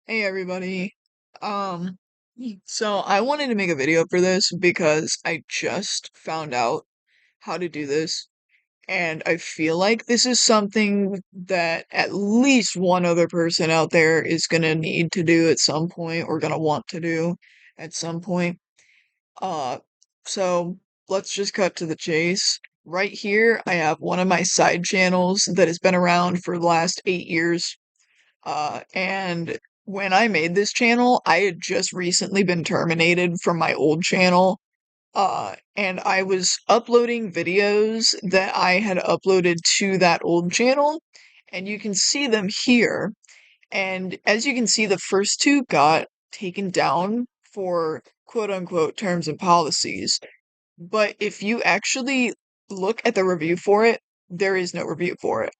Hey everybody. Um, so I wanted to make a video for this because I just found out how to do this, and I feel like this is something that at least one other person out there is gonna need to do at some point or gonna want to do at some point. Uh, so let's just cut to the chase. Right here, I have one of my side channels that has been around for the last 8 years. And when I made this channel, I had just recently been terminated from my old channel. And I was uploading videos that I had uploaded to that old channel, and you can see them here. And as you can see, the first two got taken down for quote unquote terms and policies. But if you actually look at the review for it, there is no review for it.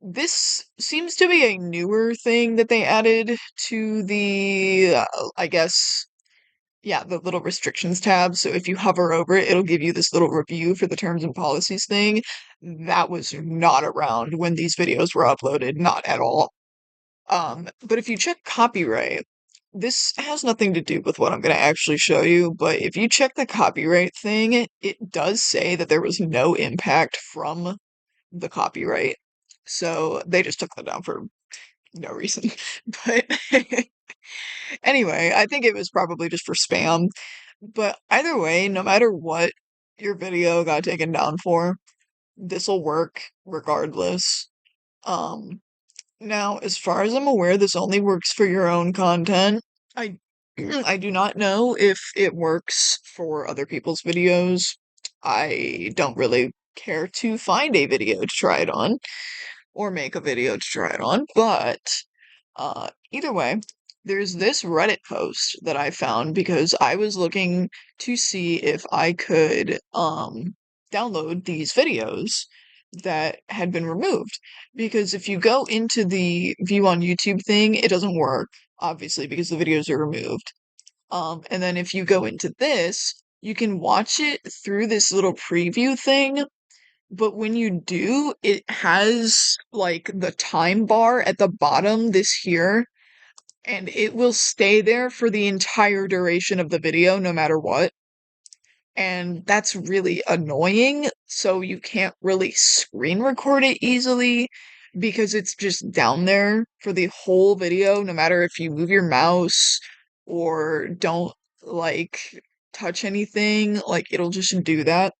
This seems to be a newer thing that they added to the, I guess, yeah, the little restrictions tab. So if you hover over it, it'll give you this little review for the terms and policies thing. That was not around when these videos were uploaded, not at all. But if you check copyright, this has nothing to do with what I'm going to actually show you, but if you check the copyright thing, it does say that there was no impact from the copyright. So they just took that down for no reason. But anyway, I think it was probably just for spam. But either way, no matter what your video got taken down for, this will work regardless. Um, Now, as far as I'm aware, this only works for your own content. I I do not know if it works for other people's videos. I don't really care to find a video to try it on or make a video to try it on, but either way, there's this Reddit post that I found because I was looking to see if I could download these videos that had been removed. Because if you go into the view on YouTube thing, it doesn't work, obviously, because the videos are removed. And then if you go into this, you can watch it through this little preview thing, but when you do, it has like the time bar at the bottom, this here, and it will stay there for the entire duration of the video, no matter what. And that's really annoying, so you can't really screen record it easily because it's just down there for the whole video, no matter if you move your mouse or don't like touch anything, like it'll just do that,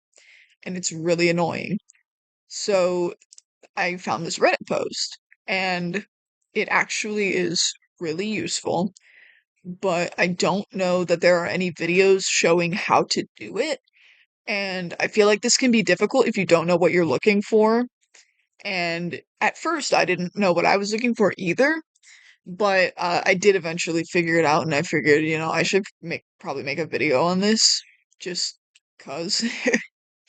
and it's really annoying. So I found this Reddit post, and it actually is really useful, but I don't know that there are any videos showing how to do it. And I feel like this can be difficult if you don't know what you're looking for. And at first, I didn't know what I was looking for either, but I did eventually figure it out, and I figured, I should probably make a video on this just because,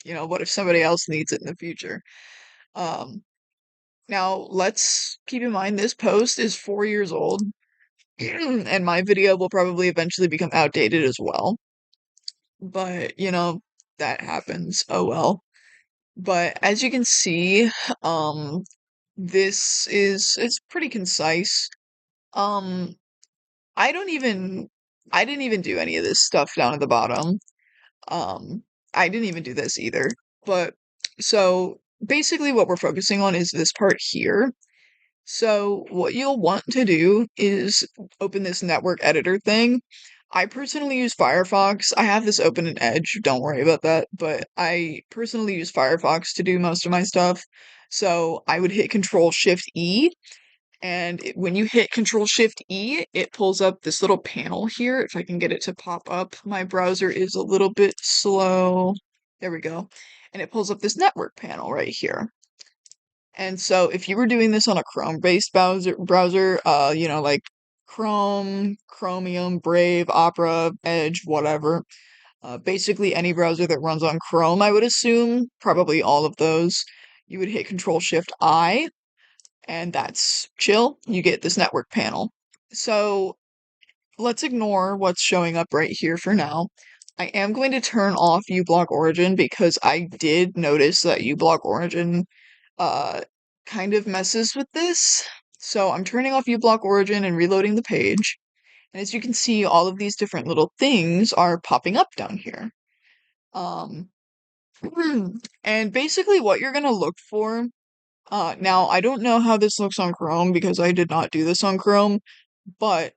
what if somebody else needs it in the future? Um, Now, let's keep in mind this post is 4 years old, and my video will probably eventually become outdated as well. But, that happens. Oh well. But as you can see, um, this is it's pretty concise. Um, I don't even I didn't even do any of this stuff down at the bottom. Um, I didn't even do this either. But so basically what we're focusing on is this part here. So what you'll want to do is open this network editor thing. I personally use Firefox. I have this open in Edge, don't worry about that, but I personally use Firefox to do most of my stuff. So I would hit Control Shift E, and when you hit Control Shift E, it pulls up this little panel here. If I can get it to pop up, my browser is a little bit slow. There we go. And it pulls up this network panel right here. And so if you were doing this on a Chrome-based browser, like Chrome, Chromium, Brave, Opera, Edge, whatever, basically any browser that runs on Chrome, I would assume, probably all of those, you would hit Control Shift I, and that's chill. You get this network panel. So let's ignore what's showing up right here for now. I am going to turn off uBlock Origin because I did notice that uBlock Origin uh kind of messes with this. So I'm turning off uBlock Origin and reloading the page. And as you can see, all of these different little things are popping up down here. Um, and basically what you're gonna look for, now I don't know how this looks on Chrome because I did not do this on Chrome, but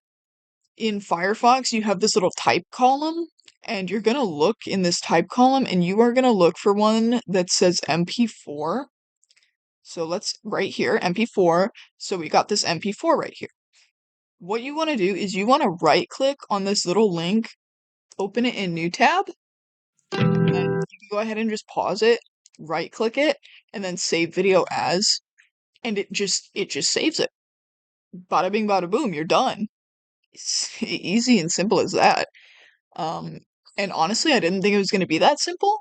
in Firefox you have this little type column, and you're gonna look in this type column and you are gonna look for one that says MP4. So let's, right here, MP4. So we got this MP4 right here. What you want to do is you want to right click on this little link, open it in new tab, and you can go ahead and just pause it, right click it, and then save video as, and it just saves it. Bada bing bada boom, you're done. It's easy and simple as that. Um, and honestly, I didn't think it was going to be that simple,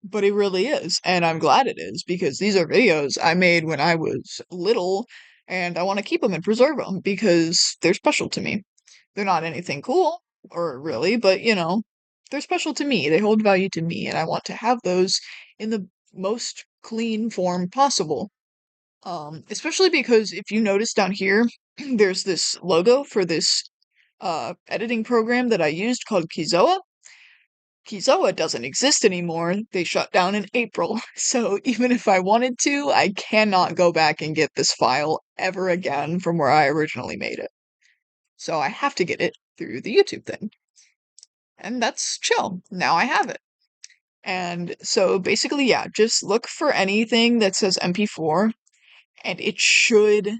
but it really is, and I'm glad it is because these are videos I made when I was little, and I want to keep them and preserve them because they're special to me. They're not anything cool, or really, but they're special to me. They hold value to me, and I want to have those in the most clean form possible. Especially because if you notice down here, there's this logo for this editing program that I used called Kizoa. Kizoa doesn't exist anymore. They shut down in April. So even if I wanted to, I cannot go back and get this file ever again from where I originally made it. So I have to get it through the YouTube thing. And that's chill. Now I have it. And so basically, yeah, just look for anything that says MP4 and it should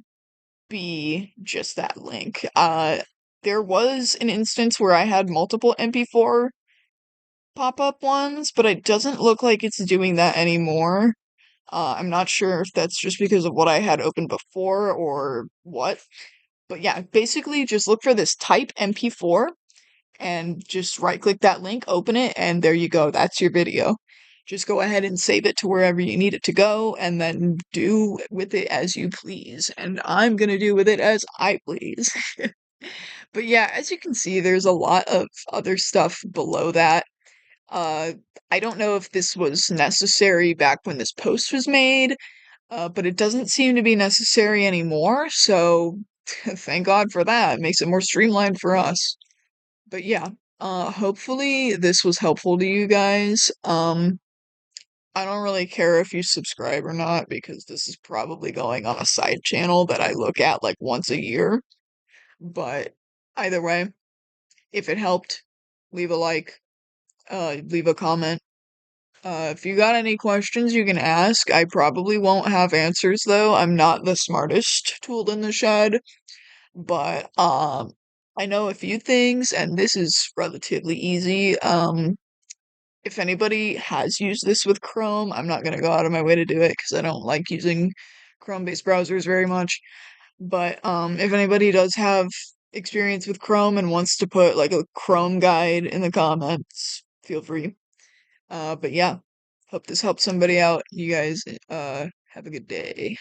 be just that link. There was an instance where I had multiple MP4 pop-up ones, but it doesn't look like it's doing that anymore. I'm not sure if that's just because of what I had open before or what. But yeah, basically just look for this type MP4 and just right click that link, open it, and there you go. That's your video. Just go ahead and save it to wherever you need it to go and then do with it as you please. And I'm gonna do with it as I please. But yeah, as you can see, there's a lot of other stuff below that. Uh, I don't know if this was necessary back when this post was made, but it doesn't seem to be necessary anymore, so thank God for that. It makes it more streamlined for us. But yeah, hopefully this was helpful to you guys. I don't really care if you subscribe or not because this is probably going on a side channel that I look at like once a year. But either way, if it helped, leave a like, leave a comment. If you got any questions, you can ask. I probably won't have answers though. I'm not the smartest tool in the shed, but I know a few things, and this is relatively easy. If anybody has used this with Chrome, I'm not gonna go out of my way to do it because I don't like using Chrome-based browsers very much. But if anybody does have experience with Chrome and wants to put like a Chrome guide in the comments, feel free. But yeah, hope this helps somebody out. You guys, have a good day.